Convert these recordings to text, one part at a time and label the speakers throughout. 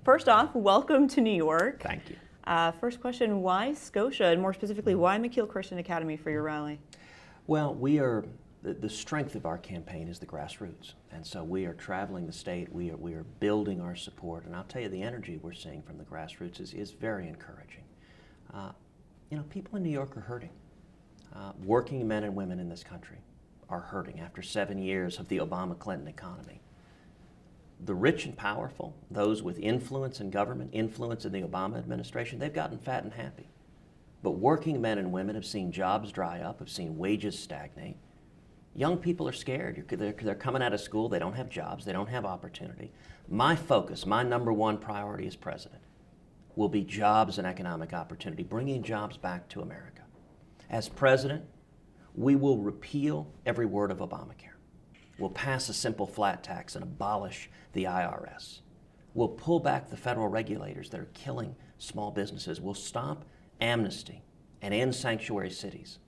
Speaker 1: First off, welcome to New York.
Speaker 2: Thank you.
Speaker 1: First question, why Scotia, and more specifically, why McKeel Christian Academy for your rally?
Speaker 2: Well, the strength of our campaign is the grassroots. And so we are traveling the state, we are building our support, and I'll tell you, the energy we're seeing from the grassroots is very encouraging. People in New York are hurting. Working men and women in this country are hurting after 7 years of the Obama-Clinton economy. The rich and powerful, those with influence in government, influence in the Obama administration, they've gotten fat and happy. But working men and women have seen jobs dry up, have seen wages stagnate. Young people are scared. They're coming out of school, they don't have jobs, they don't have opportunity. My focus, my number one priority as president, will be jobs and economic opportunity, bringing jobs back to America. As president, we will repeal every word of Obamacare. We'll pass a simple flat tax and abolish the IRS. We'll pull back the federal regulators that are killing small businesses. We'll stop amnesty and end sanctuary cities.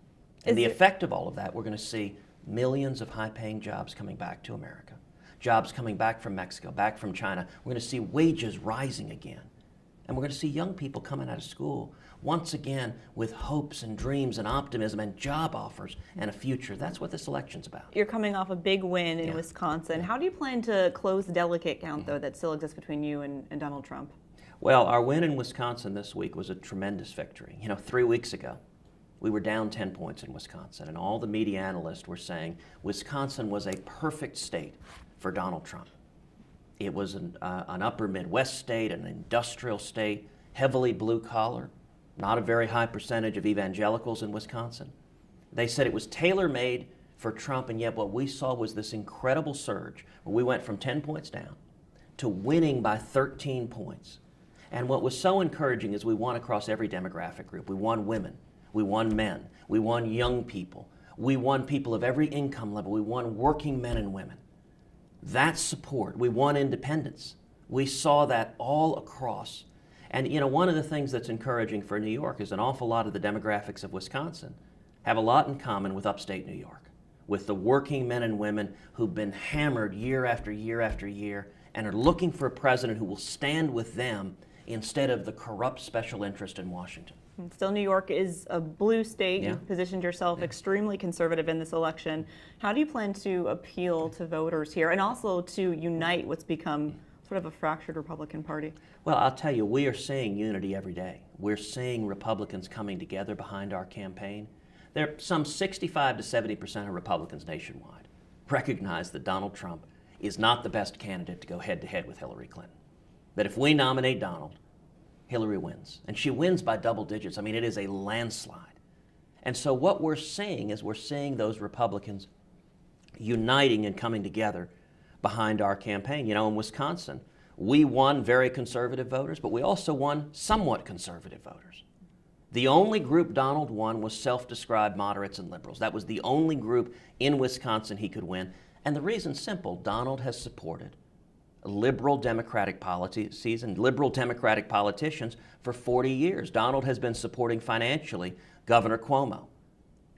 Speaker 2: And the effect of all of that, we're going to see millions of high-paying jobs coming back to America, jobs coming back from Mexico, back from China. We're going to see wages rising again. And we're going to see young people coming out of school once again with hopes and dreams and optimism and job offers and a future. That's what this election's about.
Speaker 1: You're coming off a big win in Wisconsin. How do you plan to close the delegate count, though, that still exists between you and Donald Trump?
Speaker 2: Well, our win in Wisconsin this week was a tremendous victory. 3 weeks ago, we were down 10 points in Wisconsin, and all the media analysts were saying Wisconsin was a perfect state for Donald Trump. It was an upper Midwest state, an industrial state, heavily blue collar, not a very high percentage of evangelicals in Wisconsin. They said it was tailor-made for Trump, and yet what we saw was this incredible surge where we went from 10 points down to winning by 13 points. And what was so encouraging is we won across every demographic group. We won women, we won men, we won young people, we won people of every income level, we won working men and women. That support, we won independence. We saw that all across. And one of the things that's encouraging for New York is an awful lot of the demographics of Wisconsin have a lot in common with upstate New York, with the working men and women who've been hammered year after year after year and are looking for a president who will stand with them instead of the corrupt special interest in Washington.
Speaker 1: Still, New York is a blue state. You've positioned yourself extremely conservative in this election. How do you plan to appeal to voters here and also to unite what's become sort of a fractured Republican Party?
Speaker 2: Well, I'll tell you, we are seeing unity every day. We're seeing Republicans coming together behind our campaign. There are some 65 to 70% of Republicans nationwide recognize that Donald Trump is not the best candidate to go head-to-head with Hillary Clinton. That if we nominate Donald, Hillary wins. And she wins by double digits. I mean, it is a landslide. And so what we're seeing is we're seeing those Republicans uniting and coming together behind our campaign. In Wisconsin, we won very conservative voters, but we also won somewhat conservative voters. The only group Donald won was self-described moderates and liberals. That was the only group in Wisconsin he could win. And the reason's simple. Donald has supported liberal Democratic policies and liberal Democratic politicians for 40 years. Donald has been supporting financially Governor Cuomo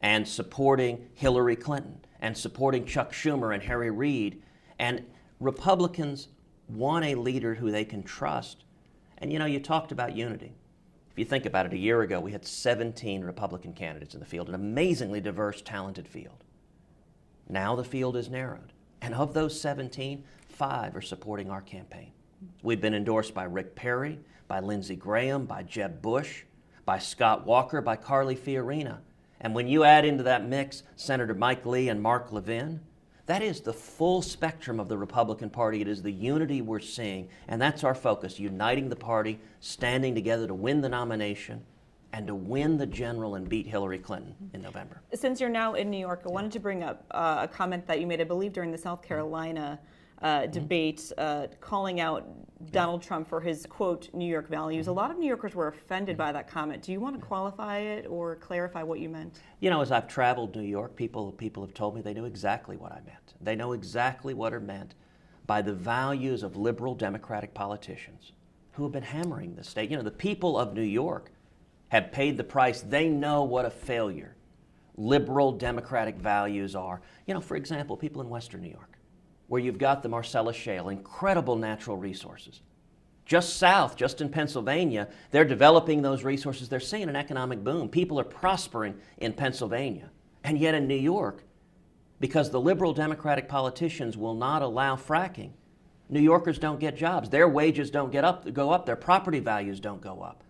Speaker 2: and supporting Hillary Clinton and supporting Chuck Schumer and Harry Reid. And Republicans want a leader who they can trust. And you talked about unity. If you think about it, a year ago we had 17 Republican candidates in the field, an amazingly diverse, talented field. Now the field is narrowed. And of those 17, 5 are supporting our campaign. We've been endorsed by Rick Perry, by Lindsey Graham, by Jeb Bush, by Scott Walker, by Carly Fiorina. And when you add into that mix Senator Mike Lee and Mark Levin, that is the full spectrum of the Republican Party. It is the unity we're seeing, and that's our focus, uniting the party, standing together to win the nomination, and to win the general and beat Hillary Clinton in November.
Speaker 1: Since you're now in New York, I wanted to bring up a comment that you made, I believe, during the South Carolina debate, calling out Donald Trump for his, quote, New York values. A lot of New Yorkers were offended by that comment. Do you want to qualify it or clarify what you meant?
Speaker 2: As I've traveled New York, people have told me they knew exactly what I meant. They know exactly what are meant by the values of liberal Democratic politicians who have been hammering the state. The people of New York have paid the price. They know what a failure liberal Democratic values are. For example, people in Western New York, where you've got the Marcellus Shale, incredible natural resources. Just south, just in Pennsylvania, they're developing those resources. They're seeing an economic boom. People are prospering in Pennsylvania. And yet in New York, because the liberal Democratic politicians will not allow fracking, New Yorkers don't get jobs. Their wages don't go up. Their property values don't go up.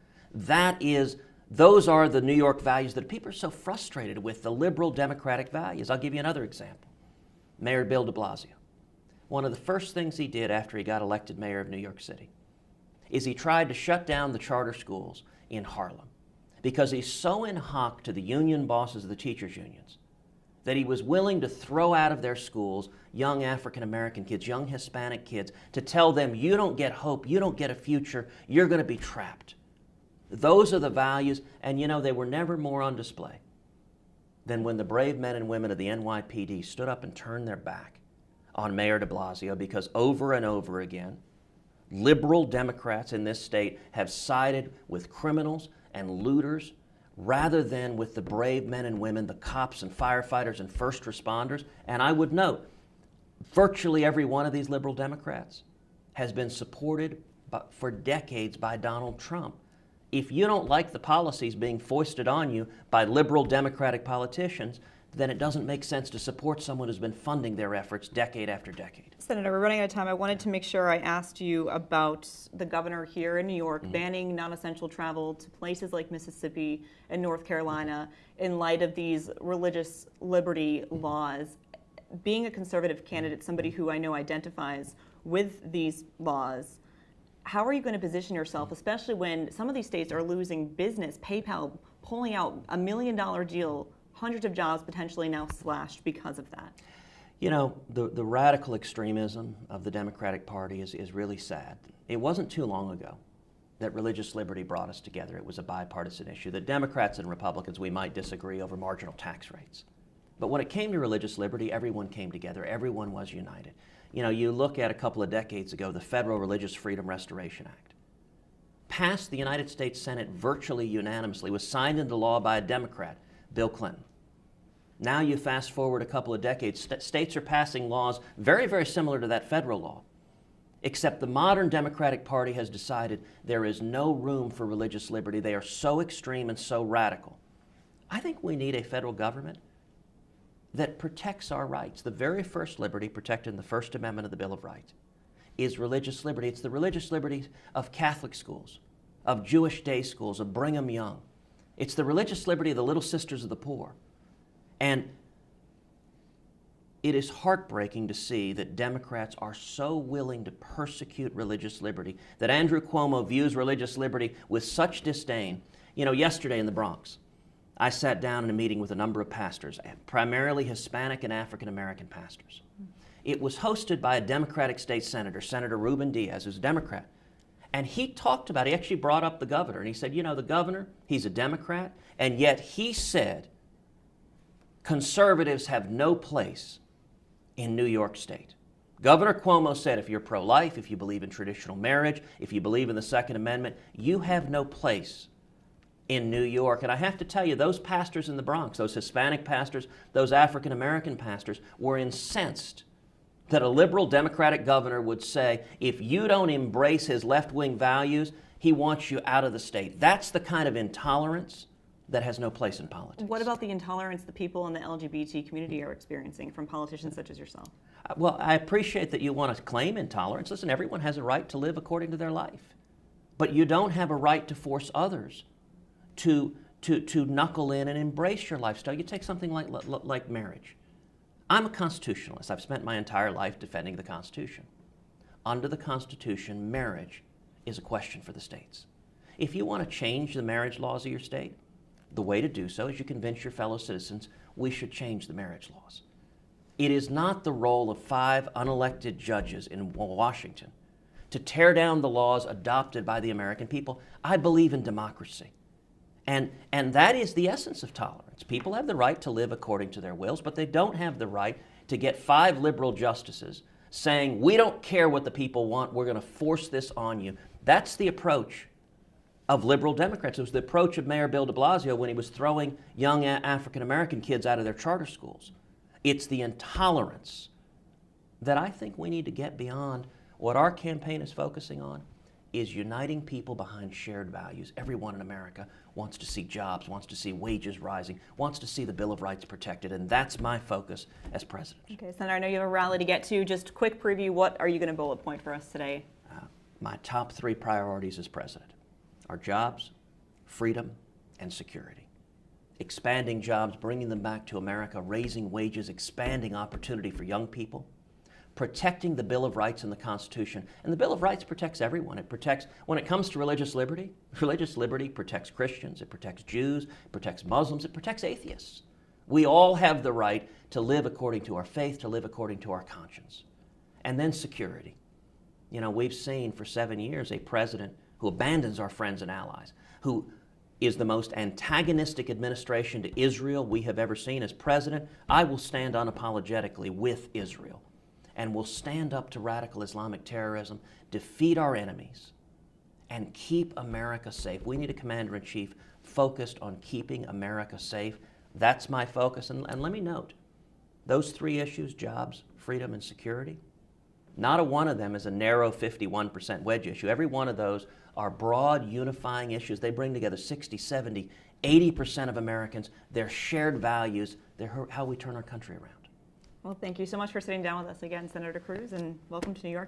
Speaker 2: Those are the New York values that people are so frustrated with, the liberal Democratic values. I'll give you another example. Mayor Bill de Blasio. One of the first things he did after he got elected mayor of New York City is he tried to shut down the charter schools in Harlem because he's so in hock to the union bosses of the teachers' unions that he was willing to throw out of their schools young African American kids, young Hispanic kids, to tell them, you don't get hope, you don't get a future, you're going to be trapped. Those are the values, and you know, they were never more on display than when the brave men and women of the NYPD stood up and turned their back on Mayor de Blasio, because over and over again, liberal Democrats in this state have sided with criminals and looters rather than with the brave men and women, the cops and firefighters and first responders. And I would note, virtually every one of these liberal Democrats has been supported for decades by Donald Trump. If you don't like the policies being foisted on you by liberal Democratic politicians, then it doesn't make sense to support someone who's been funding their efforts decade after decade.
Speaker 1: Senator, we're running out of time. I wanted to make sure I asked you about the governor here in New York banning non-essential travel to places like Mississippi and North Carolina in light of these religious liberty laws. Being a conservative candidate, somebody who I know identifies with these laws, how are you going to position yourself, especially when some of these states are losing business? PayPal pulling out $1 million deal, hundreds of jobs potentially now slashed because of that.
Speaker 2: You know, the radical extremism of the Democratic Party is really sad. It wasn't too long ago that religious liberty brought us together. It was a bipartisan issue. The Democrats and Republicans, we might disagree over marginal tax rates. But when it came to religious liberty, everyone came together. Everyone was united. You know, you look at a couple of decades ago, the Federal Religious Freedom Restoration Act, passed the United States Senate virtually unanimously, was signed into law by a Democrat, Bill Clinton. Now you fast forward a couple of decades, states are passing laws very, very similar to that federal law, except the modern Democratic Party has decided there is no room for religious liberty. They are so extreme and so radical. I think we need a federal government that protects our rights. The very first liberty protected in the First Amendment of the Bill of Rights is religious liberty. It's the religious liberty of Catholic schools, of Jewish day schools, of Brigham Young. It's the religious liberty of the Little Sisters of the Poor. And it is heartbreaking to see that Democrats are so willing to persecute religious liberty, that Andrew Cuomo views religious liberty with such disdain. You know, yesterday in the Bronx, I sat down in a meeting with a number of pastors, primarily Hispanic and African American pastors. It was hosted by a Democratic state senator, Senator Ruben Diaz, who's a Democrat. And he talked about, he actually brought up the governor, and he said, you know, the governor, he's a Democrat, and yet he said conservatives have no place in New York State. Governor Cuomo said, if you're pro-life, if you believe in traditional marriage, if you believe in the Second Amendment, you have no place in New York. And I have to tell you, those pastors in the Bronx, those Hispanic pastors, those African American pastors, were incensed that a liberal Democratic governor would say, if you don't embrace his left-wing values, he wants you out of the state. That's the kind of intolerance that has no place in politics.
Speaker 1: What about the intolerance the people in the LGBT community are experiencing from politicians such as yourself?
Speaker 2: Well, I appreciate that you want to claim intolerance. Listen, everyone has a right to live according to their life. But you don't have a right to force others to knuckle in and embrace your lifestyle. You take something like marriage. I'm a constitutionalist. I've spent my entire life defending the Constitution. Under the Constitution, marriage is a question for the states. If you want to change the marriage laws of your state, the way to do so is you convince your fellow citizens we should change the marriage laws. It is not the role of 5 unelected judges in Washington to tear down the laws adopted by the American people. I believe in democracy. And that is the essence of tolerance. People have the right to live according to their wills, but they don't have the right to get 5 liberal justices saying, we don't care what the people want, we're going to force this on you. That's the approach of liberal Democrats. It was the approach of Mayor Bill de Blasio when he was throwing young African American kids out of their charter schools. It's the intolerance that I think we need to get beyond. What our campaign is focusing on is uniting people behind shared values. Everyone in America wants to see jobs, wants to see wages rising, wants to see the Bill of Rights protected, and that's my focus as president.
Speaker 1: Okay, Senator, I know you have a rally to get to. Just quick preview, what are you going to bullet point for us today?
Speaker 2: My top 3 priorities as president are jobs, freedom, and security. Expanding jobs, bringing them back to America, raising wages, expanding opportunity for young people, protecting the Bill of Rights and the Constitution. And the Bill of Rights protects everyone. It protects, when it comes to religious liberty protects Christians, it protects Jews, it protects Muslims, it protects atheists. We all have the right to live according to our faith, to live according to our conscience. And then security. You know, we've seen for 7 years a president who abandons our friends and allies, who is the most antagonistic administration to Israel we have ever seen. As president, I will stand unapologetically with Israel and will stand up to radical Islamic terrorism, defeat our enemies, and keep America safe. We need a commander-in-chief focused on keeping America safe. That's my focus. And let me note, those 3 issues, jobs, freedom, and security, not a one of them is a narrow 51% wedge issue. Every one of those are broad, unifying issues. They bring together 60, 70, 80% of Americans. They're shared values. They're how we turn our country around.
Speaker 1: Well, thank you so much for sitting down with us again, Senator Cruz, and welcome to New York.